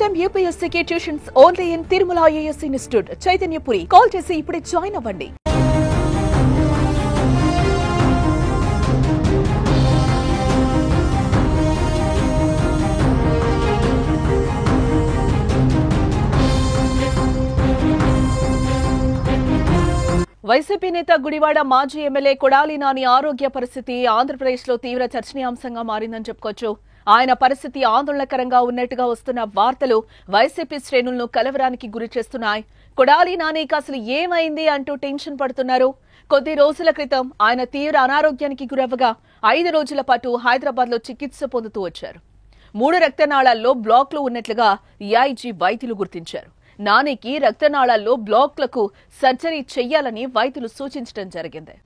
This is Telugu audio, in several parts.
టైమ్ యూపీఎస్సీకి tuitions only in Tirumala IAS institute Chaitanyapuri. Call చేసి ఇప్పుడే జాయిన్ అవ్వండి. వైసీపీ నేత గుడివాడ మాజీ ఎమ్మెల్యే కొడాలి నాని ఆరోగ్య పరిస్థితి ఆంధ్రప్రదేశ్లో తీవ్ర చర్చనీయాంశంగా మారిందని చెప్పుకోవచ్చు. ఆయన పరిస్థితి ఆందోళనకరంగా ఉన్నట్టుగా వస్తున్న వార్తలు వైసీపీ శ్రేణులను కలవరానికి గురి చేస్తున్నాయి. కొడాలి నానికి అసలు ఏమైంది అంటూ టెన్షన్ పడుతున్నారు. కొద్ది రోజుల క్రితం ఆయన తీవ్ర అనారోగ్యానికి గురవ్వగా 5 రోజుల పాటు హైదరాబాద్లో చికిత్స పొందుతూ వచ్చారు. 3 రక్తనాళాల్లో బ్లాక్లు ఉన్నట్లుగా ఏఐజీ వైద్యులు గుర్తించారు. నానికి రక్తనాళాల్లో బ్లాక్లకు సర్జరీ చేయాలని వైద్యులు సూచించడం జరిగింది.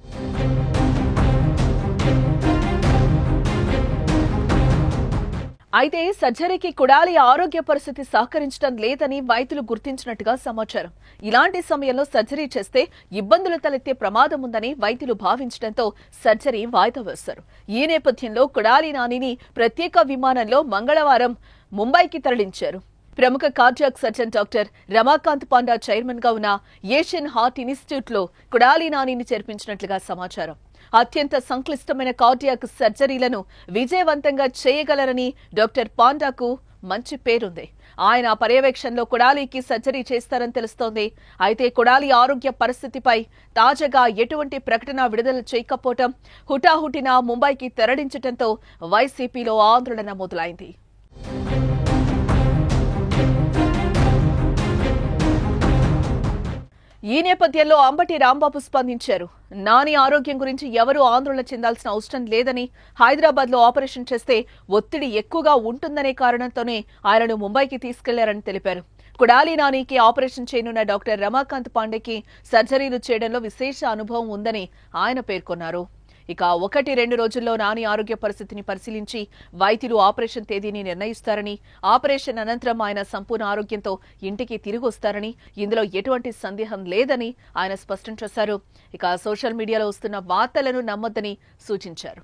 అయితే సర్జరీకి కొడాలి ఆరోగ్య పరిస్థితి సహకరించడం లేదని వైద్యులు గుర్తించినట్టుగా సమాచారం. ఇలాంటి సమయంలో సర్జరీ చేస్తే ఇబ్బందులు తలెత్తే ప్రమాదం ఉందని వైద్యులు భావించడంతో సర్జరీ వాయిదా వేశారు. ఈ నేపథ్యంలో కొడాలి నానిని ప్రత్యేక విమానంలో మంగళవారం ముంబైకి తరలించారు. ప్రముఖ cardiac surgeon doctor Ramakant Panda chairman గా ఉన్న ఏషియన్ హార్ట్ ఇన్స్టిట్యూట్ లో కొడాలి నానిని చేర్పించినట్లుగా సమాచారం. అత్యంత సంక్లిష్టమైన కార్డియాక్ సర్జరీలను విజయవంతంగా చేయగలరని డాక్టర్ పాండాకు మంచి పేరుంది. ఆయన పర్యవేక్షణలో కొడాలికి సర్జరీ చేస్తారని తెలుస్తోంది. అయితే కొడాలి ఆరోగ్య పరిస్థితిపై తాజాగా ఎటువంటి ప్రకటన విడుదల చేయకపోవడం హుటాహుటిన ముంబైకి తరలించడంతో వైసీపీలో ఆందోళన మొదలైంది. ఈ నేపథ్యంలో అంబటి రాంబాబు స్పందించారు. నాని ఆరోగ్యం గురించి ఎవరూ ఆందోళన చెందాల్సిన అవసరం లేదని, హైదరాబాద్ లో ఆపరేషన్ చేస్తే ఒత్తిడి ఎక్కువగా ఉంటుందనే కారణంతోనే ఆయనను ముంబైకి తీసుకెళ్లారని తెలిపారు. కొడాలి నానికి ఆపరేషన్ చేయనున్న డాక్టర్ రమాకాంత్ పాండేకి సర్జరీలు చేయడంలో విశేష అనుభవం ఉందని ఆయన పేర్కొన్నారు. ఇక 1-2 రోజుల్లో నాని ఆరోగ్య పరిస్థితిని పరిశీలించి వైద్యులు ఆపరేషన్ తేదీని నిర్ణయిస్తారని, ఆపరేషన్ అనంతరం ఆయన సంపూర్ణ ఆరోగ్యంతో ఇంటికి తిరిగి వస్తారని, ఇందులో ఎటువంటి సందేహం లేదని ఆయన స్పష్టం చేశారు. ఇక సోషల్ మీడియాలో వస్తున్న వార్తలను నమ్మొద్దని సూచించారు.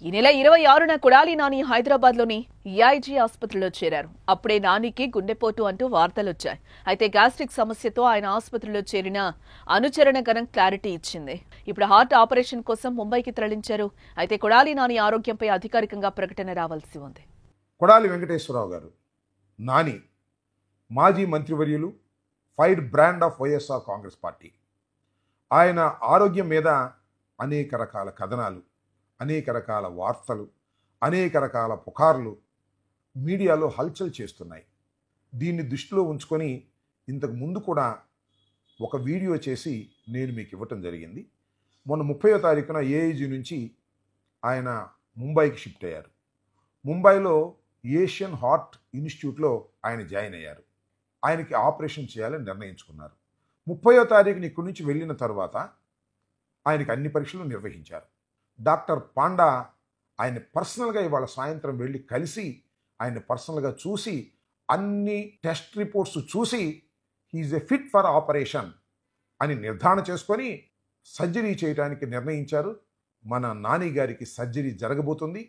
ఈ నెల 26న కొడాలి నాని హైదరాబాద్ లోని ఏఐజీ ఆసుపత్రిలో చేరారు. అప్పుడే నానికి గుండెపోటు అంటూ వార్తలొచ్చాయి. అయితే గ్యాస్ట్రిక్ సమస్యతో ఆయన ఆసుపత్రిలో చేరిన అనుచరణ గణం క్లారిటీ ఇచ్చింది. ఇప్పుడు హార్ట్ ఆపరేషన్ కోసం ముంబైకి తరలించారు. అయితే కొడాలి నాని ఆరోగ్యంపై అధికారికంగా ప్రకటన రావాల్సి ఉంది. కొడాలి వెంకటేశ్వరరావు గారు నాని మాజీ మంత్రివర్యులు, fire brand of YSR Congress party. ఆయన ఆరోగ్యం మీద అనేక రకాల కథనాలు, అనేక రకాల వార్తలు, అనేక రకాల పుకార్లు మీడియాలో హల్చల్ చేస్తున్నాయి. దీన్ని దృష్టిలో ఉంచుకొని ఇంతకు ముందు కూడా ఒక వీడియో చేసి నేను మీకు ఇవ్వటం జరిగింది. మొన్న 30వ తారీఖున ఏఐజీ నుంచి ఆయన ముంబైకి షిఫ్ట్ అయ్యారు. ముంబైలో ఏషియన్ హార్ట్ ఇన్స్టిట్యూట్లో ఆయన జాయిన్ అయ్యారు. ఆయనకి ఆపరేషన్ చేయాలని నిర్ణయించుకున్నారు. 30వ తారీఖున ఇక్కడి నుంచి వెళ్ళిన తర్వాత ఆయనకి అన్ని పరీక్షలు నిర్వహించారు. డాక్టర్ పాండా ఆయన పర్సనల్గా ఇవాళ సాయంత్రం వెళ్ళి కలిసి ఆయన పర్సనల్గా చూసి అన్ని టెస్ట్ రిపోర్ట్స్ చూసి he is a fit for operation అని నిర్ధారణ చేసుకొని సర్జరీ చేయడానికి నిర్ణయించారు. మన నాని గారికి సర్జరీ జరగబోతుంది,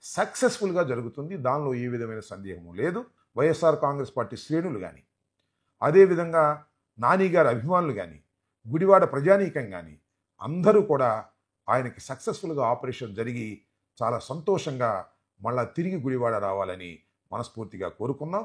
సక్సెస్ఫుల్గా జరుగుతుంది. దానిలో ఏ విధమైన సందేహము లేదు. వైఎస్ఆర్ కాంగ్రెస్ పార్టీ శ్రేణులు కానీ, అదేవిధంగా నాని గారి అభిమానులు కానీ, గుడివాడ ప్రజానీకం కానీ అందరూ కూడా ఆయనకి సక్సెస్ఫుల్గా ఆపరేషన్ జరిగి చాలా సంతోషంగా మళ్ళా తిరిగి గుడివాడ రావాలని మనస్ఫూర్తిగా కోరుకున్నాం.